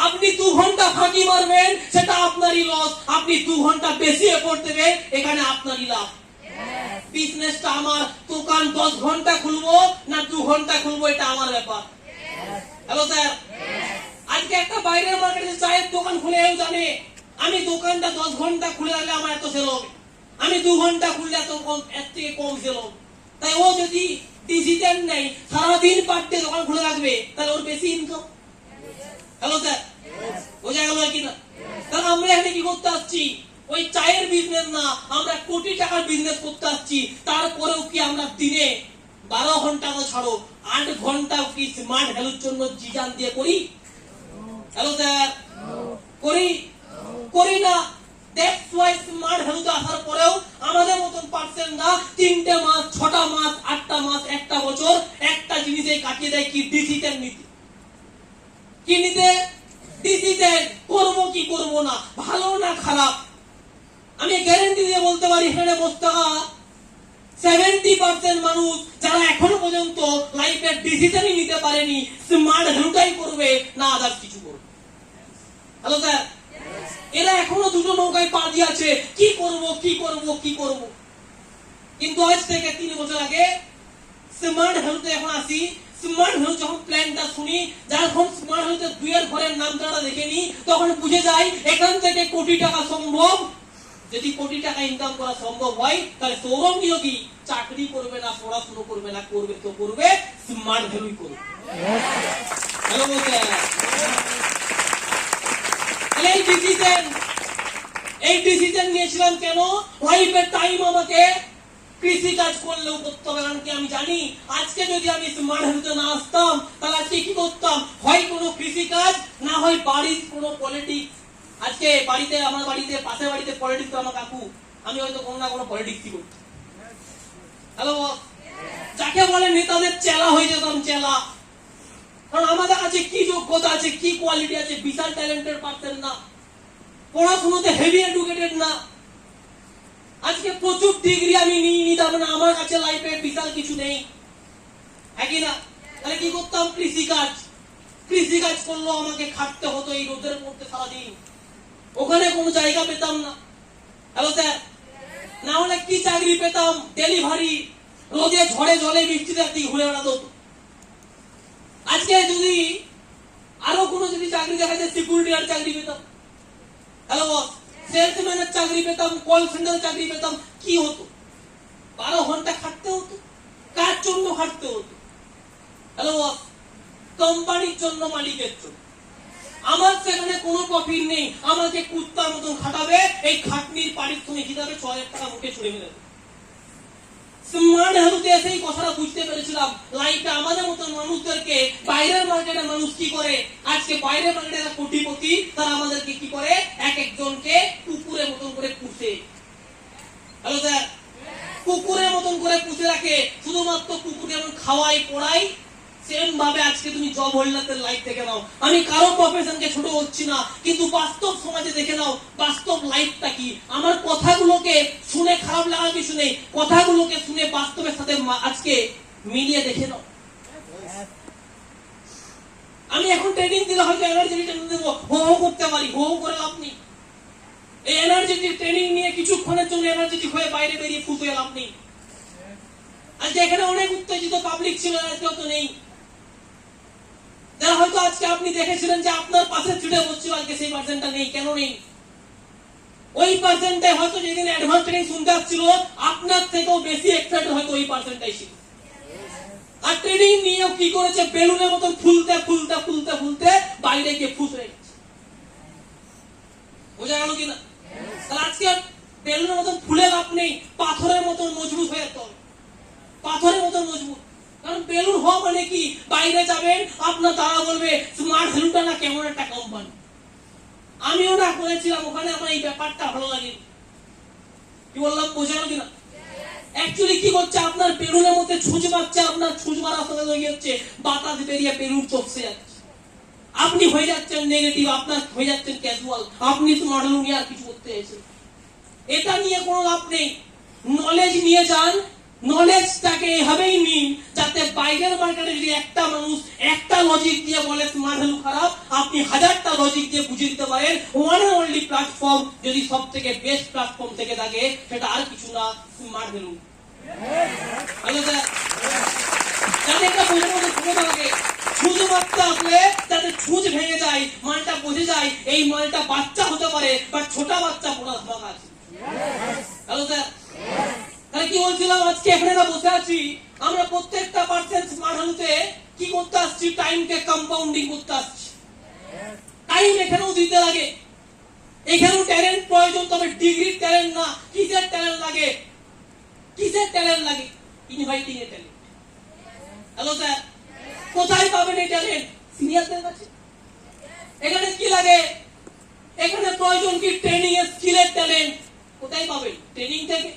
আপনি 2 ঘন্টা ফাঁকি মারবেন সেটা আপনারই লস, আপনি 2 ঘন্টা বেশি এফোর্ট দেবেন এখানে আপনারই লাভ। বিজনেসটা আমার, দোকান 10 ঘন্টা খুলবো না 2 ঘন্টা খুলবো এটা আমার ব্যাপার। হ্যালো স্যার, আজকে একটা বাইরের মার্কেটে চায়ের দোকান খুলে এও জানে আমি দোকানটা 10 ঘন্টা খুলে রাখলে আমার এত সেল হবে, আমি 2 ঘন্টা খুললে এত কম, এর থেকে কম সেল হবে। তাই ও যদি ডিসিশন নেই সারাদিন পারতে দোকান খুলে রাখবে তাহলে ওর বেশি ইনকাম। হ্যালো স্যার, বোঝা গেল কি না? কারণ আমরা এখানে কি করতে আসছি? ওই চায়ের বিজনেস না, আমরা কোটি টাকার বিজনেস করতে আসছি। তারপরেও কি আমরা দিনে 12 ঘন্টা তো ছাড়ো 8 ঘন্টা কি স্মার্ট ভ্যালুর জন্য জিজান দিয়ে করি? হ্যালো স্যার, করি না। দ্যাটস ওয়াই স্মার্ট ভ্যালুতে আসার পরেও আমাদের মতন পার্সেন্টরা 3টে মাস 6টা মাস 8টা মাস 1টা বছর একটা জিনিসে কাটিয়ে দেয় কি? ডিসিশন নিতে। কি নিতে? ডিসিশন করবো কি করবো না, ভালো না খারাপ। আমি গ্যারান্টি দিয়ে বলতে পারি এখানে বসে থাকা 70% মানুষ যারা এখনো পর্যন্ত লাইফের ডিসিশনই নিতে পারেনি, স্মার্ট ভ্যালুটাই করবে না আদার্স কিছু করবে। হ্যালো স্যার, এরা এখনো দুটো নৌকায় পা দিয়ে আছে, কি করব কি করব কি করব। কিন্তু আজ থেকে 3 বছর আগে স্মার্ট হেলথে এখন আসি, স্মার্ট হেলথ যখন প্ল্যানটা শুনি, যখন স্মার্ট হেলথের দুইয়ের ঘরের নামটা দেখে নি, তখন বুঝে যাই এখান থেকে কোটি টাকা সম্ভব। যদি কোটি টাকা ইনকাম করা সম্ভব হয়, তাহলে সৌরভ নিয়োগী চাকরি করবে না, পড়াশোনা করবে না, করবে তো করবে স্মার্ট ভ্যালুই করবে। হ্যালো বলতে এই ডিসিশন নিয়েছিলাম কেন? ওয়াইফের টাইম আমাকে কৃষি কাজ করলেও করতে হবে, কারণ কি আমি জানি আজকে যদি আমি স্মার্ট হেলথে না আসতাম, তাহলে আজকে কি করতাম? হয় কোনো কৃষি কাজ, না হয় বাড়ির কোনো পলিটিক্স। আজকে বাড়িতে, আমার বাড়িতে, পাশের বাড়িতে পলিটিক্স, আমার কাকু, আমি হয়তো কোনো না কোনো পলিটিক্সই করতাম। হ্যালো, যাকে বলে নেতাদের চেলা হয়ে যেতাম, চেলা। কারণ আমাদের কাছে কি যোগ্যতা আছে, কি কোয়ালিটি আছে, বিশাল ট্যালেন্টেড পারতেন না, পড়াশোনাতে হেভি এডুকেটেড না। আজকে প্রচুর ডিগ্রি আমি নিয়ে নিতাম না, আমার কাছে লাইফে বিশাল কিছু নেই, হ্যাঁ কি না? তাহলে কি করতাম? কৃষিকাজ। কৃষিকাজ করলেও আমাকে খাটতে হতো এই রোদের মধ্যে সারাদিন, ওখানে কোনো জায়গা পেতাম না। হ্যালো স্যার, না হলে কি চাকরি পেতাম? ডেলিভারি, রোদে ঝড়ে জলে বৃষ্টিতে ঘুরে বেড়াতে হতো। আজকে যদি আরো কোনো যদি চাকরি দেখা যায়, সিকিউরিটি গার্ড চাকরি পেতাম, হ্যালো বস, সেলসম্যানের চাকরি পেতাম, কল সেন্টারের চাকরি পেতাম, কি হতো? 12 ঘন্টা খাটতে হতো। কার জন্য খাটতে হতো? হ্যালো বস, কোম্পানির জন্য, মালিকের জন্য। আমার সেখানে কোনো প্রফিট নেই, আমাকে কুত্তার মতন খাটাবে, এই খাটনির পারিশ্রমিক হিসাবে 6000 টাকা মুখে ছুড়ে মেরে দেবে। স্মার্ট হেলথে এসে এই কথাটা বুঝতে পেরেছিলাম, লাইফে আমাদের মতন মানুষদেরকে বাইরের মার্কেটের মানুষ কি করে, আজকে বাইরের মার্কেটের কোটিপতি, তারা আমাদেরকে কি করে, এক একজনকে কুকুরের মতন করে পুষে। হ্যালো স্যার, কুকুরের মতন করে পুষে রাখে, শুধুমাত্র কুকুরকে যেমন খাওয়াই পড়াই, সেম ভাবে আজকে তুমি জব হোল্ডারদের লাইফ দেখে নাও। আমি কারো প্রফেশনকে ছোট করছি না, কিন্তু বাস্তব সমাজে দেখে নাও বাস্তব লাইফটা কি। আমার কথাগুলোকে শুনে খারাপ লাগা কিছু নেই, কথাগুলোকে শুনে বাস্তবের সাথে আজকে মিলিয়ে দেখে নাও। আমি এখন ট্রেনিং দিলে হয়তো এনার্জি ট্রেনিং দেবো, হো হো করতে পারি, হো হো করে লাভ নেই। এই এনার্জেটিক ট্রেনিং নিয়ে কিছুক্ষণের জন্য এনার্জেটিক হয়ে বাইরে বেরিয়ে ফুট হয়ে লাভ নেই। আজকে এখানে অনেক উত্তেজিত পাবলিক ছিল, আজকে তো নেই। যারা হয়তো আজকে আপনি দেখেছিলেন যে আপনার পাশে ছুটে বসছিল, আজকে সেই পার্সেন্টটা নেই। কেন নেই? ওই পার্সেন্টটাই হয়তো যেদিন অ্যাডভান্স ট্রেনিং শুনতে আসছিল, আপনার থেকেও বেশি এক্সাইটেড হয়তো ওই পার্সেন্টটাই ছিল। আর ট্রেনিং নিয়েও কি করেছে, বেলুনের মতন ফুলতে ফুলতে ফুলতে ফুলতে বাইরে গিয়ে ফুস হয়ে গেছে। বোঝা গেল কিনা? তাহলে আজকে বেলুনের মতন ফুলে লাভ নেই, পাথরের মতন মজবুত হয়ে যেতে হবে, পাথরের মতন মজবুত। কারণ বেলুন হওয়া মানে কি, বাইরে যাবেন, আপনার তারা বলবে স্মার্ট হেলুটা না কেমন একটা কোম্পানি। আমিও না করেছিলাম, ওখানে আমার এই ব্যাপারটা ভালো লাগে। কি বললাম, বোঝা গেল কিনা? অ্যাকচুয়ালি কি করছে, আপনার বেলুনের মধ্যে ছুঁচ মারছে, আপনার ছুঁচ মারার সঙ্গে হয়ে যাচ্ছে বাতাস বেরিয়ে বেলুন চপসে যাচ্ছে, আপনি হয়ে যাচ্ছেন নেগেটিভ, আপনার হয়ে যাচ্ছেন ক্যাজুয়াল, আপনি স্মার্ট হেলু নিয়ে আর কিছু করতে এসেছেন। এটা নিয়ে কোনো লাভ নেই। নলেজ নিয়ে যান, নলেজটাকে এভাবেই নিন যাতে বাইরের মার্কেটে যদি একটা মানুষ একটা লজিক দিয়ে বলে স্মার্ট হেলু খারাপ, আপনি 1000টা লজিক দিয়ে বুঝিয়ে দিতে পারেন। ওয়ান এন্ড অনলি প্ল্যাটফর্ম যদি সব থেকে বেস্ট প্ল্যাটফর্ম থেকে থাকে, সেটা আর কিছু না, স্মার্ট হেলু। হ্যালো স্যার, যাতে একটা বোঝানোর মধ্যে ক্ষমতা থাকে, ছুঁচ মারতে আসলে যাতে ছুঁচ ভেঙে যায়, মালটা বোঝে যায় এই মালটা বাচ্চা হতে পারে, বাট ছোট বাচ্চা পড়া ধামাকা আছে। হ্যালো স্যার, তাহলে কি বলছিলাম, আজকে এখানে বসে আছি, আমরা প্রত্যেকটা পার্সেন্ট স্মার্ট হেলুতে কি করতে আসছি, টাইমকে কম্পাউন্ডিং করতে আসছি। টাইম এখানেও দিতে লাগে, এখানেও ট্যালেন্ট প্রয়োজন, তবে ডিগ্রির ট্যালেন্ট না। কিসের ট্যালেন্ট লাগে? কিসের ট্যালেন্ট লাগে? ইনভাইটিং এর ট্যালেন্ট। হ্যালো স্যার, কোথায় পাবেন এই ট্যালেন্ট? সিনিয়রদের কাছে। এখানে কি লাগে? এখানে প্রয়োজন কি ট্রেনিং এর স্কিলের ট্যালেন্ট। কোথায় পাবেন? ট্রেনিং থেকে।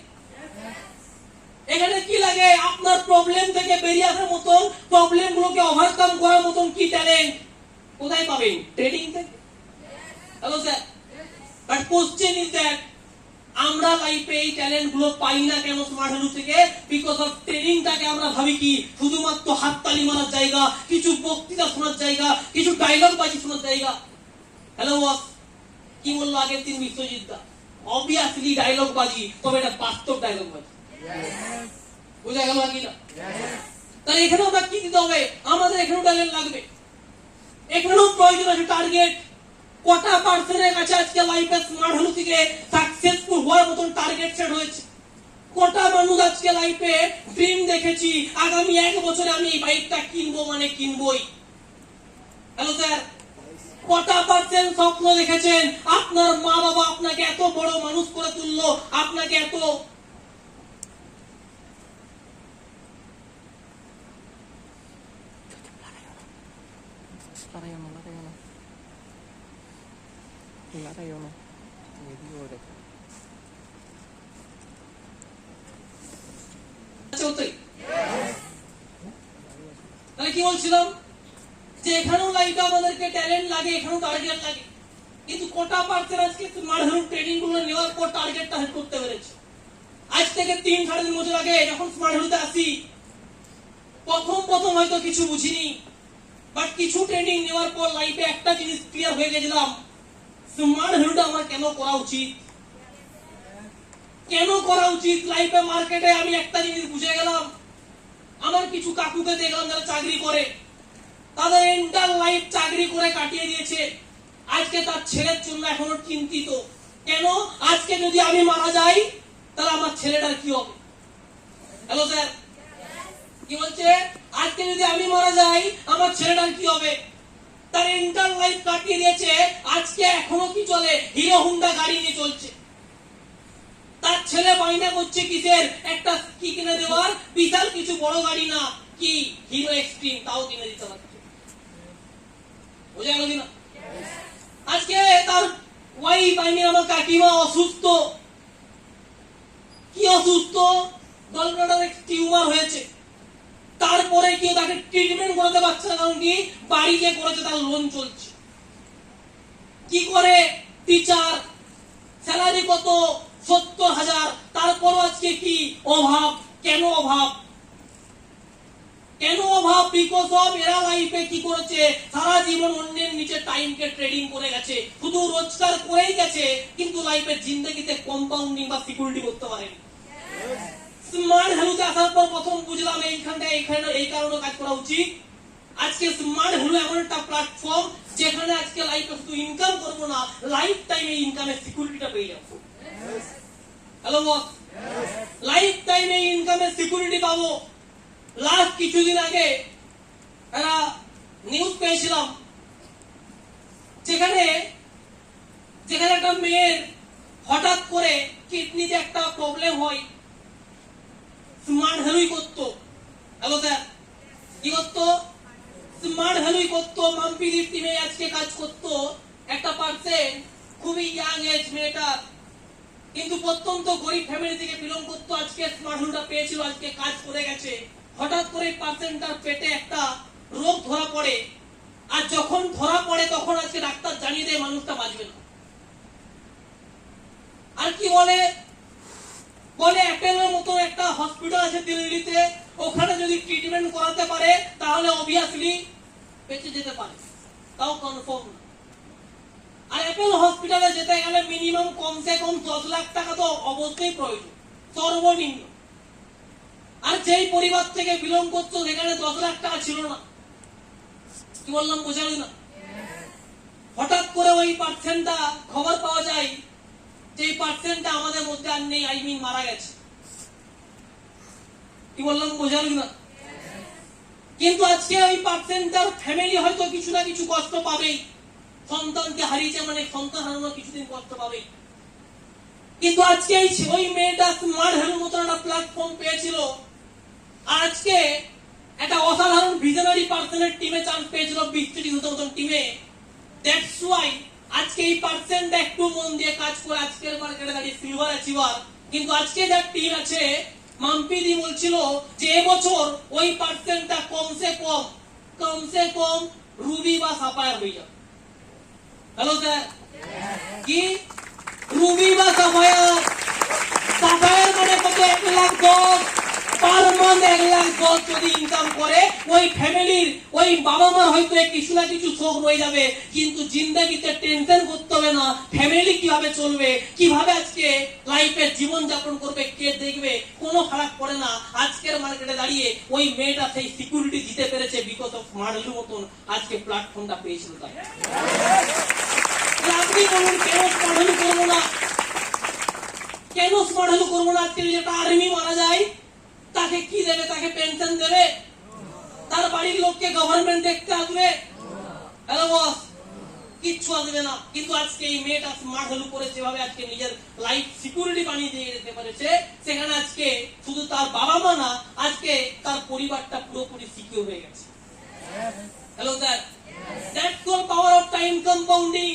এখানে কি লাগে? আপনার প্রবলেম থেকে বেরিয়ে আসার মতন, প্রবলেম গুলোকে ওভারকাম করার মতন কি ট্যালেন্ট। কোথায় পাবেন? ট্রেনিং থেকে। Hello sir, but question is that আমরা লাইফে এই ট্যালেন্ট গুলো পাই না কেন স্মার্ট হেলু থেকে? বিকজ অফ ট্রেনিংটাকে আমরা ভাবি কি শুধুমাত্র হাততালি মারার জায়গা, কিছু বক্তৃতা শোনার জায়গা, কিছু ডায়লগ বাজি শোনার জায়গা। হ্যালো বস, কি বললো আগের দিন বিশ্বজিৎ দা? অবভিয়াসলি ডায়লগ বাজি, তবে এটা বাস্তব ডায়লগ বাজি। বোঝা গেল কি না? তাহলে এখানে আমরা কি দিতে হবে? আমাদের এখানেও ট্যালেন্ট লাগবে, এখানেও প্রয়োজন আছে টার্গেট। কটা পার্সনের কাছে আজকে লাইফে স্মার্ট হ্যালো থেকে সাকসেসফুল হওয়ার মতন টার্গেট সেট হয়েছে? কটা মানুষ আজকে লাইফে ড্রিম দেখেছি আগামী 1 বছরে আমি এই বাইকটা কিনবো, মানে কিনবই। হ্যালো স্যার, কটা পার্সেন্ট স্বপ্ন দেখেছেন আপনার মা বাবা আপনাকে এত বড় মানুষ করে তুললো, আপনাকে এত তাহলে কি বলছিলাম যে এখানেও লাইফে আমাদেরকে ট্যালেন্ট লাগে, এখানেও টার্গেট লাগে। কিন্তু কটা পার্সেন্ট আজকে স্মার্ট হ্যালো ট্রেনিং গুলো নেওয়ার পর টার্গেটটা সেট করতে পেরেছে? আজ থেকে 3-3.5 বছর আগে যখন স্মার্ট হ্যালোতে আসি, প্রথম হয়তো কিছু বুঝিনি, বাট কিছু ট্রেনিং নেওয়ার পর লাইফে একটা জিনিস ক্লিয়ার হয়ে গেছিলাম, স্মার্ট হ্যালোটা আমার কেন করা উচিত, কেন করা উচিত। লাইফে মার্কেটে আমি একটা জিনিস বুঝে গেলাম, আমার কিছু কাকুকে দেখলাম যারা চাকরি করে, তাদের এন্টার লাইফ চাকরি করে কাটিয়ে দিয়েছে, আজকে তার ছেলের জন্য এখনো চিন্তিত। কেন? আজকে যদি আমি মারা যাই তাহলে আমার ছেলেটার কি হবে? হ্যালো স্যার, কি বলছে? আজকে যদি আমি মারা যাই আমার ছেলেটার কি হবে? তার এন্টার লাইফ কাটিয়ে দিয়েছে, আজকে এখনো কি চলে? হিরো হুন্ডা গাড়ি নিয়ে চলছে। তার ছেলে বায়না করছে কিসের? একটা কি কিনে দেওয়ার, বিশাল কিছু বড় গাড়ি না, কি হিরো এক্সট্রিম, তাও কিনে দিতে পারছে। বোঝা গেল কিনা? আজকে তার ওয়াইফ, আমার কাকিমা অসুস্থ। কি অসুস্থ? গলব্লাডার টিউমার হয়েছে। তারপরে কি তাকে ট্রিটমেন্ট করাতে পারছে না, কারণ কি বাড়ি যে করেছে তার লোন চলছে। কি করে? টিচার, স্যালারি কত? 70,000। তারপরও আজকে কি অভাব? কেন অভাব? কেন অভাব? বিকজ অফ এরা লাইফে কি করেছে? সারা জীবন অন্যের নিচে টাইমকে ট্রেডিং করে গেছে, শুধু রোজগার করেই গেছে, কিন্তু লাইফের জিন্দগিতে কম্পাউন্ডিং বা সিকিউরিটি করতে পারেনি। স্মার্ট হ্যালোতে আসার পর প্রথম বুঝলাম এইখানে এই কারণে কাজ করা উচিত। আজকে স্মার্ট হ্যালো এমন একটা প্ল্যাটফর্ম যেখানে আজকে লাইফে শুধু ইনকাম করবো না, লাইফ টাইমে ইনকামের সিকিউরিটিটা পেয়ে যাবো। হ্যালো বস, লাইফ টাইমে ইনকামের সিকিউরিটি পাবো। লাস্ট কিছুদিন আগে একটা নিউজ পেয়েছিলাম, যেখানে একটা মেয়ের হঠাৎ করে কিডনিতে একটা প্রবলেম হয়, স্মার্ট হ্যালোই করতো। হ্যালো স্যার, কি করতো? স্মার্ট হ্যালোই করতো। মাম্পিদির টিমে আজকে কাজ করতো একটা পার্সেন্ট, খুবই ইয়াং এজ মেয়েটা, কিন্তু প্রত্যন্ত গরিব ফ্যামিলি থেকে বিলং করতো। আজকে স্মার্ট হ্যালোটা পেয়েছিল, আজকে কাজ করে গেছে। হঠাৎ করে পার্সেন্টটার পেটে একটা রোগ ধরা পড়ে, আর যখন ধরা পড়ে তখন আজকে ডাক্তার জানিয়ে দেয় মানুষটা বাঁচবে না। আর কি বলে? অ্যাপেলের মতো একটা হসপিটাল আছে দিল্লিতে, ওখানে যদি ট্রিটমেন্ট করাতে পারে তাহলে অবভিয়াসলি বেঁচে যেতে পারে, তাও কনফার্ম না। আর অ্যাপেল হসপিটালে যেতে গেলে মিনিমাম কমসে কম 10 লাখ টাকা তো অবশ্যই প্রয়োজন, সর্বনিম্ন। আর যেই পরিবার থেকে বিলং করতো সেখানে 10 লাখ টাকা ছিল না। কি বললাম বোঝালি না? হঠাৎ করে ওই পার্সেন্টটা খবর পাওয়া যায় যে এই পার্সেন্টটা আমাদের মধ্যে আর নেই, মারা গেছে। কি বললাম বোঝালি না? কিন্তু আজকে ওই পার্সেন্টটার ফ্যামিলি হয়তো কিছু না কিছু কষ্ট পাবেই, সন্তানকে হারিয়েছে মানে সন্তান হারানোর কিছুদিন কষ্ট পাবেই। কিন্তু আজকে ওই মেয়েটা স্মার্ট হ্যালোর মতো একটা প্ল্যাটফর্ম পেয়েছিল, আজকে একটা অসাধারণ ভিশনারি পার্সনের টিমে চান্স পেয়েছিল, বিস্তৃত মতন টিমে। দ্যাটস ওয়াই আজকে এই পার্সনটা একটু মন দিয়ে কাজ করে আজকের মার্কেটে দাঁড়িয়ে সিলভার অ্যাচিভার। কিন্তু আজকে যার টিম আছে, মাম্পিদি বলছিল যে এবছর ওই পার্সনটা কমসে কম রুবি বা সাফায়ার হয়ে যাবে। হ্যালো স্যার, কি রুবি বা সাফায়ার? সাফায়ার মানে কত? 1,10,000। পার মান্থ 1,10,000 যদি ইনকাম করে, ওই ফ্যামিলির ওই বাবা মা হয়তো কিছু না কিছু শোক রয়ে যাবে, কিন্তু জিন্দেগিতে টেনশন করতে হবে না ফ্যামিলি কিভাবে চলবে, কিভাবে আজকে লাইফে জীবন যাপন করবে, কে দেখবে, কোনো ফারাক পড়ে না। আজকের মার্কেটে দাঁড়িয়ে ওই মেয়েটা সেই সিকিউরিটি দিতে পেরেছে বিকজ অফ মার্ডেলের মতন আজকে প্ল্যাটফর্মটা পেয়েছিল। তাই আপনি বলুন কেন স্মার্ট হ্যালু করবো না, কেন স্মার্ট হ্যালু করবো না? আজকে যদি একটা আর্মি মারা যায় তাকে কি দেবে? তাকে পেনশন দেবে? তার বাড়ির লোককে গভর্নমেন্ট দেখতে আসবে? হ্যালো বস, কিচ্ছু আসবে না। কিন্তু আজকে এই মেয়েটা স্মার্ট হ্যালু করে যেভাবে আজকে নিজের লাইফ সিকিউরিটি বানিয়ে দিয়ে যেতে পেরেছে, সেখানে আজকে শুধু তার বাবা মা না, আজকে তার পরিবারটা পুরোপুরি সিকিউর হয়ে গেছে। Hello sir, that's call power of time compounding.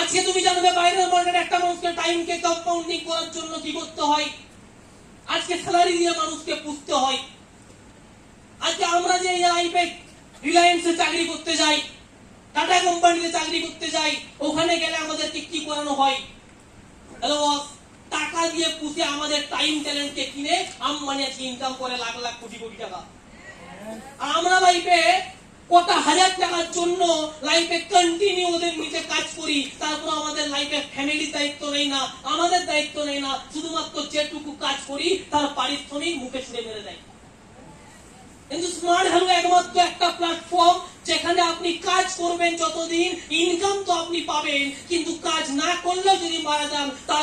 আজকে তুমি জানবে বাইরের মার্কেটে একটা মানুষকে টাইমকে কম্পাউন্ডিং করার জন্য কি করতে হয়। আজকে স্যালারি দিয়ে মানুষকে পুষতে হয়। আজকে আমরা যে লাইফে রিলায়েন্সে চাকরি করতে যাই, টাটা কোম্পানিতে চাকরি করতে যাই, ওখানে গেলে আমাদেরকে কি করানো হয়? হ্যালো বস, টাকা দিয়ে পুষে আমাদের টাইম ট্যালেন্টকে কিনে আম্বানি আজকে ইনকাম করে লাখ লাখ কোটি কোটি টাকা। আর আমরা লাইফে কটা হাজার টাকার জন্য লাইফে কন্টিনিউ ওদের নিচে কাজ করি, তারপর আমাদের লাইফে ফ্যামিলির দায়িত্ব নেই না, আমাদের দায়িত্ব নেই না, শুধুমাত্র যেটুকু কাজ করি তার পারিশ্রমিক মুখে ছুঁড়ে মেরে দেয়। কিন্তু স্মার্ট হ্যালু একমাত্র একটা প্ল্যাটফর্ম যেখানে আপনি কাজ করবেন যতদিন, ইনকাম তো আপনি পাবেন, কিন্তু কাজ না করলেও যদি মারা যান তার